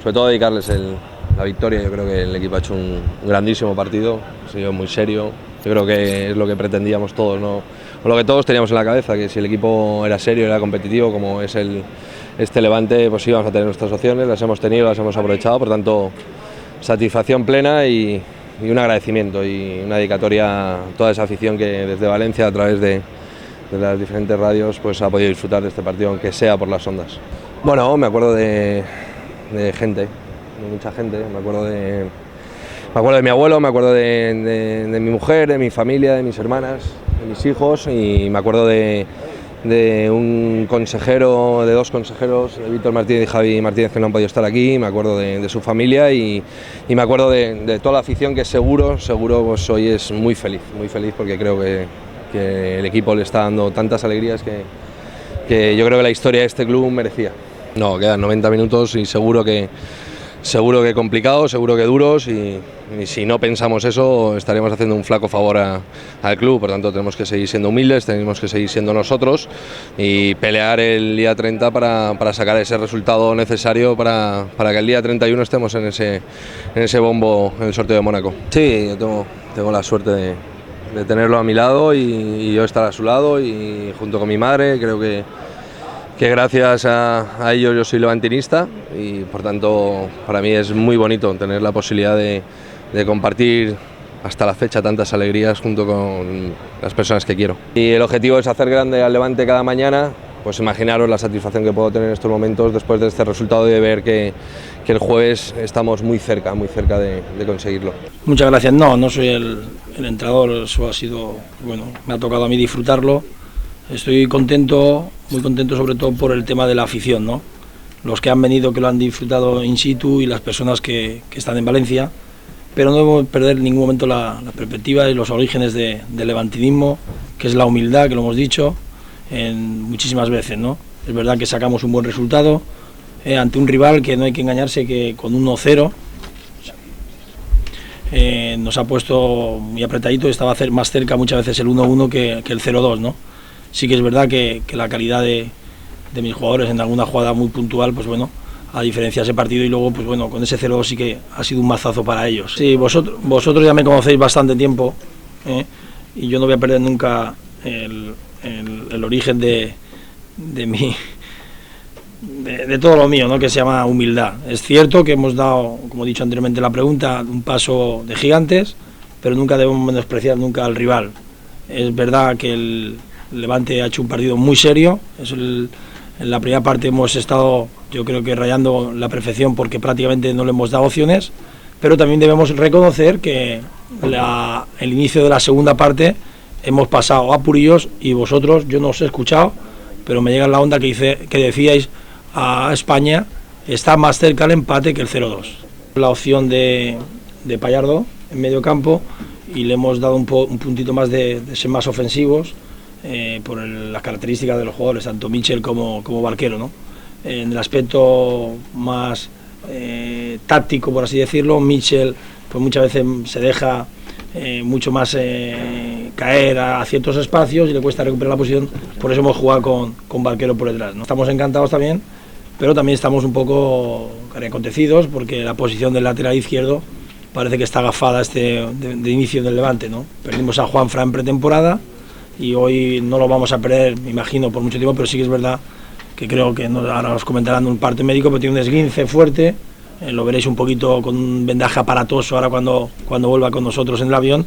sobre todo dedicarles la victoria. Yo creo que el equipo ha hecho un grandísimo partido, ha sido muy serio. Yo creo que es lo que pretendíamos todos, ¿no? O lo que todos teníamos en la cabeza, que si el equipo era serio, era competitivo, como es este Levante, pues íbamos a tener nuestras opciones, las hemos tenido, las hemos aprovechado, por tanto, satisfacción plena y un agradecimiento y una dedicatoria a toda esa afición que desde Valencia, a través de las diferentes radios, pues ha podido disfrutar de este partido, aunque sea por las ondas. Bueno, me acuerdo de gente, de mucha gente, me acuerdo de mi abuelo, me acuerdo de mi mujer, de mi familia, de mis hermanas, de mis hijos, y me acuerdo de un consejero, de dos consejeros, de Víctor Martínez y Javi Martínez, que no han podido estar aquí. Me acuerdo de su familia y me acuerdo de toda la afición, que seguro pues hoy es muy feliz porque creo que el equipo le está dando tantas alegrías que yo creo que la historia de este club merecía. No, quedan 90 minutos y seguro que complicados, seguro que duros, y si no pensamos eso estaríamos haciendo un flaco favor al club. Por tanto, tenemos que seguir siendo humildes, tenemos que seguir siendo nosotros y pelear el día 30 para sacar ese resultado necesario para que el día 31 estemos en ese bombo en el sorteo de Mónaco. Sí, yo tengo la suerte de tenerlo a mi lado y yo estar a su lado, y junto con mi madre. Creo que gracias a ellos yo soy levantinista, y por tanto para mí es muy bonito tener la posibilidad de compartir hasta la fecha tantas alegrías junto con las personas que quiero. Y el objetivo es hacer grande al Levante cada mañana. Pues imaginaros la satisfacción que puedo tener en estos momentos después de este resultado y de ver que el jueves estamos muy cerca de conseguirlo. Muchas gracias. No soy el entrenador, eso ha sido, bueno, me ha tocado a mí disfrutarlo. Estoy contento, muy contento, sobre todo por el tema de la afición, ¿no? Los que han venido, que lo han disfrutado in situ, y las personas que están en Valencia, pero no debemos perder en ningún momento la perspectiva y los orígenes del levantinismo, que es la humildad, que lo hemos dicho muchísimas veces, ¿no? Es verdad que sacamos un buen resultado ante un rival que no hay que engañarse, que con 1-0 nos ha puesto muy apretadito, estaba más cerca muchas veces el 1-1 que el 0-2, ¿no? Sí que es verdad que la calidad de mis jugadores en alguna jugada muy puntual, pues bueno, a diferencia de ese partido, y luego pues bueno, con ese 0-2 sí que ha sido un mazazo para ellos. Sí, vosotros ya me conocéis bastante tiempo, y yo no voy a perder nunca el origen de todo lo mío, ¿no? Que se llama humildad. Es cierto que hemos dado, como he dicho anteriormente en la pregunta, un paso de gigantes, pero nunca debemos menospreciar nunca al rival. Es verdad que el Levante ha hecho un partido muy serio. En la primera parte hemos estado, yo creo que rayando la perfección, porque prácticamente no le hemos dado opciones, pero también debemos reconocer que el inicio de la segunda parte hemos pasado a Purillos, y vosotros, yo no os he escuchado, pero me llega la onda que decíais a España está más cerca el empate que el 0-2. La opción de Pallardo en medio campo, y le hemos dado un puntito más de ser más ofensivos, por las características de los jugadores, tanto Michel como Barquero, ¿no? En el aspecto más táctico, por así decirlo, Michel pues muchas veces se deja mucho más caer a ciertos espacios y le cuesta recuperar la posición. Por eso hemos jugado con Barquero por detrás, ¿no? Estamos encantados también, pero también estamos un poco acontecidos, porque la posición del lateral izquierdo parece que está agafada de inicio del Levante, ¿no? Perdimos a Juanfran en pretemporada, y hoy no lo vamos a perder, me imagino, por mucho tiempo, pero sí que es verdad que creo que ahora nos comentarán un parte médico, pero tiene un esguince fuerte, lo veréis un poquito con un vendaje aparatoso ahora cuando vuelva con nosotros en el avión,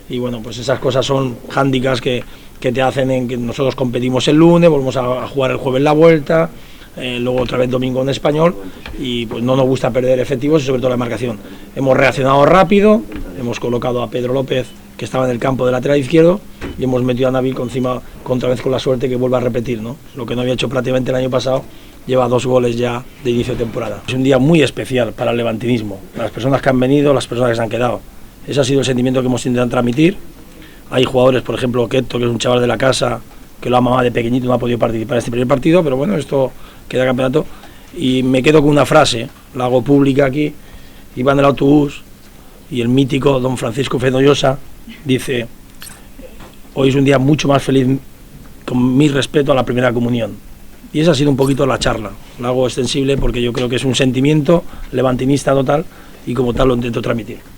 y bueno, pues esas cosas son hándicaps que te hacen en que nosotros competimos el lunes, volvemos a jugar el jueves la vuelta, luego otra vez domingo en Español, y pues no nos gusta perder efectivos, y sobre todo la marcación. Hemos reaccionado rápido, hemos colocado a Pedro López, que estaba en el campo de lateral izquierdo, y hemos metido a Nabil otra vez con la suerte que vuelva a repetir, ¿no? Lo que no había hecho prácticamente el año pasado, lleva 2 goles ya de inicio de temporada. Es un día muy especial para el levantinismo, las personas que han venido, las personas que se han quedado. Ese ha sido el sentimiento que hemos intentado transmitir. Hay jugadores, por ejemplo, Keto, que es un chaval de la casa, que lo ha mamado de pequeñito, no ha podido participar en este primer partido, pero bueno, esto queda campeonato. Y me quedo con una frase, la hago pública aquí. Iba en el autobús y el mítico don Francisco Fenollosa dice: hoy es un día mucho más feliz, con mi respeto a la primera comunión. Y esa ha sido un poquito la charla. La hago extensible porque yo creo que es un sentimiento levantinista total y como tal lo intento transmitir.